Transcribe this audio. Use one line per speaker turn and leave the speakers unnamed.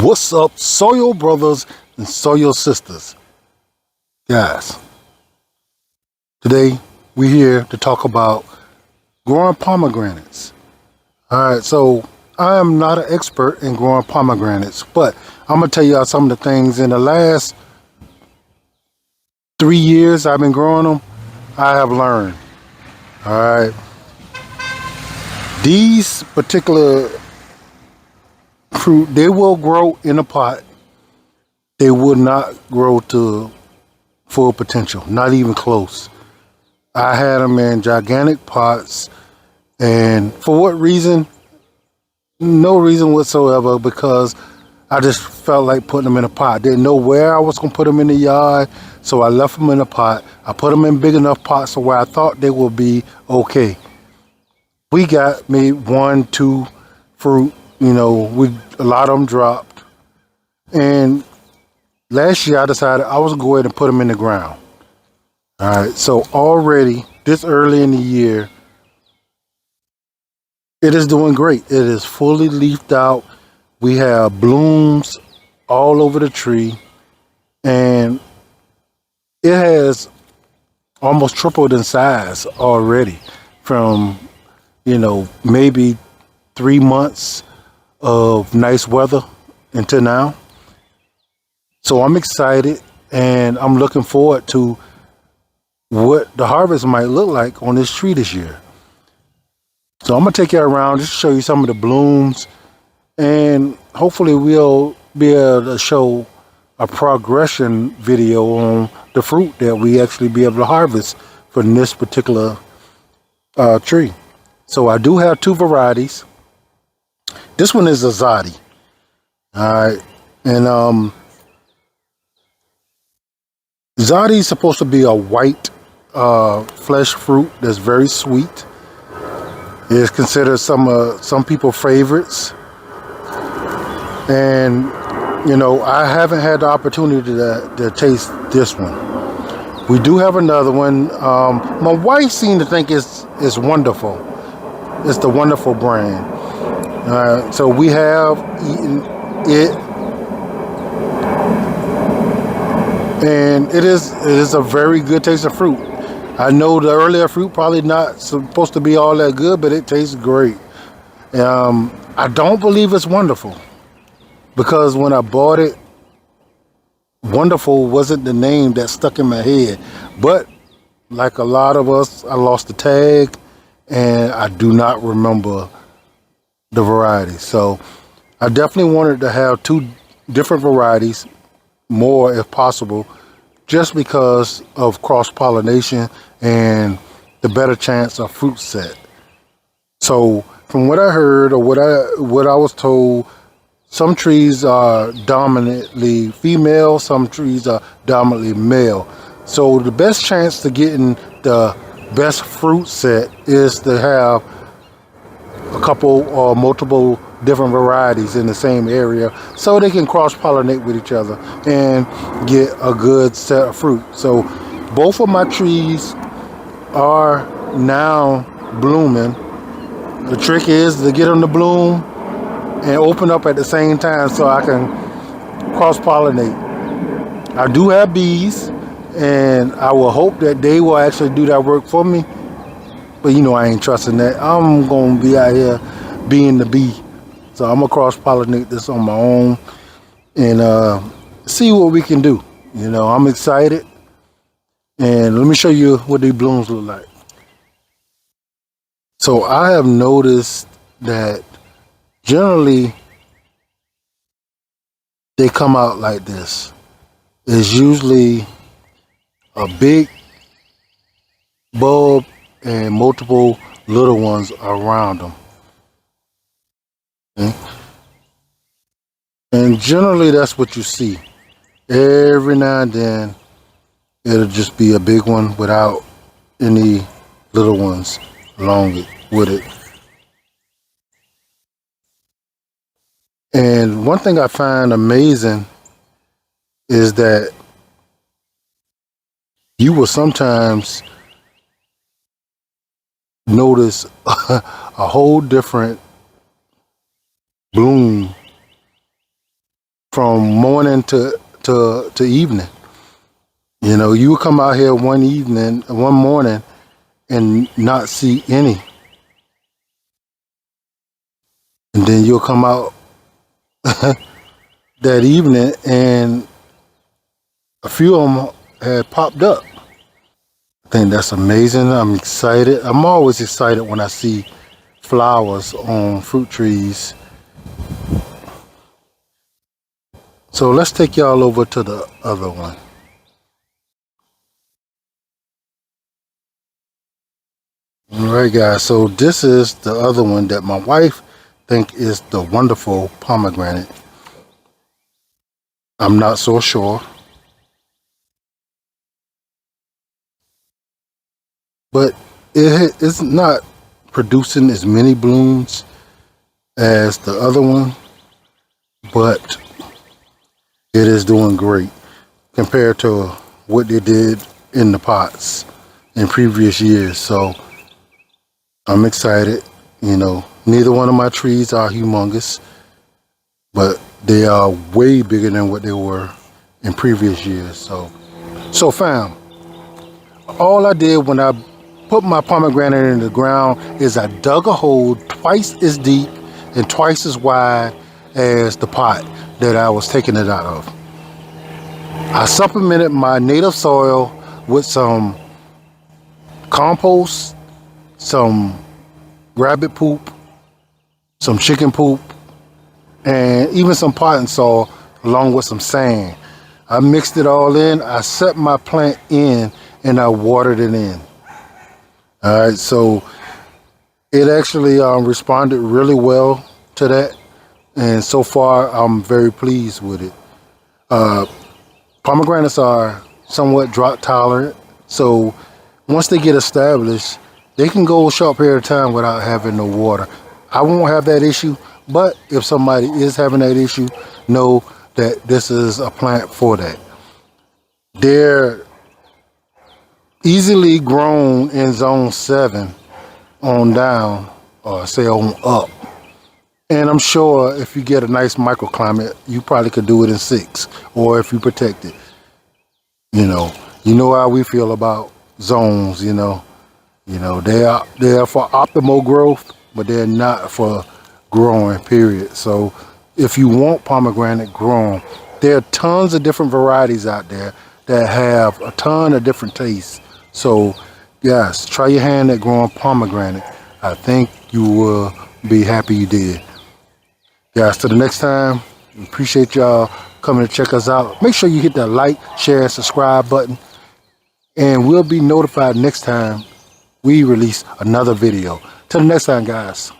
What's up, soil brothers and soil sisters? Guys, today we're here to talk about growing pomegranates. Alright, so I am not an expert in growing pomegranates, but I'm going to tell y'all some of the things in the last 3 years I've been growing them, I have learned. Alright, these particular fruit, they will grow in a pot. They will not grow to full potential, not even close. I had them in gigantic pots, and for what reason? No reason whatsoever, because I just felt like putting them in a pot. Didn't know where I was going to put them in the yard, so I left them in a pot. I put them in big enough pots so where I thought they would be okay. We got maybe 1, 2 fruit, a lot of them dropped. And last year I decided I was going to go ahead and put them in the ground. All right, so already this early in the year, it is doing great. It is fully leafed out. We have blooms all over the tree, and it has almost tripled in size already from, maybe 3 months of nice weather until now. So I'm excited, and I'm looking forward to what the harvest might look like on this tree this year. So I'm going to take you around just to show you some of the blooms, and hopefully we'll be able to show a progression video on the fruit that we actually be able to harvest from this particular tree. So I do have 2 varieties. This one is a Zodi. Alright, and Zodi is supposed to be a white flesh fruit that's very sweet. It is considered some people's favorites, and I haven't had the opportunity to taste this one. We do have another one. My wife seemed to think it's wonderful. It's the Wonderful brand. So we have eaten it, and it is a very good taste of fruit. I know the earlier fruit probably not supposed to be all that good, but it tastes great. I don't believe it's Wonderful, because when I bought it, Wonderful wasn't the name that stuck in my head. But like a lot of us, I lost the tag, and I do not remember the variety. So I definitely wanted to have 2 different varieties, more if possible, just because of cross-pollination and the better chance of fruit set. So from what I heard, or what I was told, some trees are dominantly female, some trees are dominantly male. So the best chance to getting the best fruit set is to have a couple or multiple different varieties in the same area, so they can cross-pollinate with each other and get a good set of fruit. So both of my trees are now blooming. The trick is to get them to bloom and open up at the same time so I can cross-pollinate. I do have bees, and I will hope that they will actually do that work for me. But I ain't trusting that. I'm going to be out here being the bee. So I'm going to cross-pollinate this on my own and see what we can do. I'm excited. And let me show you what these blooms look like. So I have noticed that generally they come out like this. It's usually a big bulb and multiple little ones around them. Okay? And generally that's what you see. Every now and then it'll just be a big one without any little ones along with it. And one thing I find amazing is that you will sometimes notice a whole different bloom from morning to evening. You know, you come out here one morning, and not see any, and then you'll come out that evening, and a few of them had popped up. I think that's amazing. I'm excited. I'm always excited when I see flowers on fruit trees. So let's take y'all over to the other one. All right, guys. So this is the other one that my wife think is the wonderful pomegranate. I'm not so sure, but it's not producing as many blooms as the other one, but it is doing great compared to what they did in the pots in previous years. So I'm excited. You know, neither one of my trees are humongous, but they are way bigger than what they were in previous years. So fam, all I did when I put my pomegranate in the ground is I dug a hole twice as deep and twice as wide as the pot that I was taking it out of. I supplemented my native soil with some compost, some rabbit poop, some chicken poop, and even some potting soil along with some sand. I mixed it all in, I set my plant in, and I watered it in. All right, so it actually responded really well to that, and so far I'm very pleased with it. Pomegranates are somewhat drought tolerant, so once they get established, they can go a short period of time without having no water. I won't have that issue, but if somebody is having that issue, know that this is a plant for that. They're easily grown in zone 7 on down, or say on up. And I'm sure if you get a nice microclimate, you probably could do it in 6, or if you protect it. You know how we feel about zones. You know they are for optimal growth, but they're not for growing. Period. So if you want pomegranate grown, there are tons of different varieties out there that have a ton of different tastes. So yes, try your hand at growing pomegranate. I think you will be happy you did. Guys, till the next time, appreciate y'all coming to check us out. Make sure you hit that like, share, and subscribe button, and we'll be notified next time we release another video. Till the next time, guys.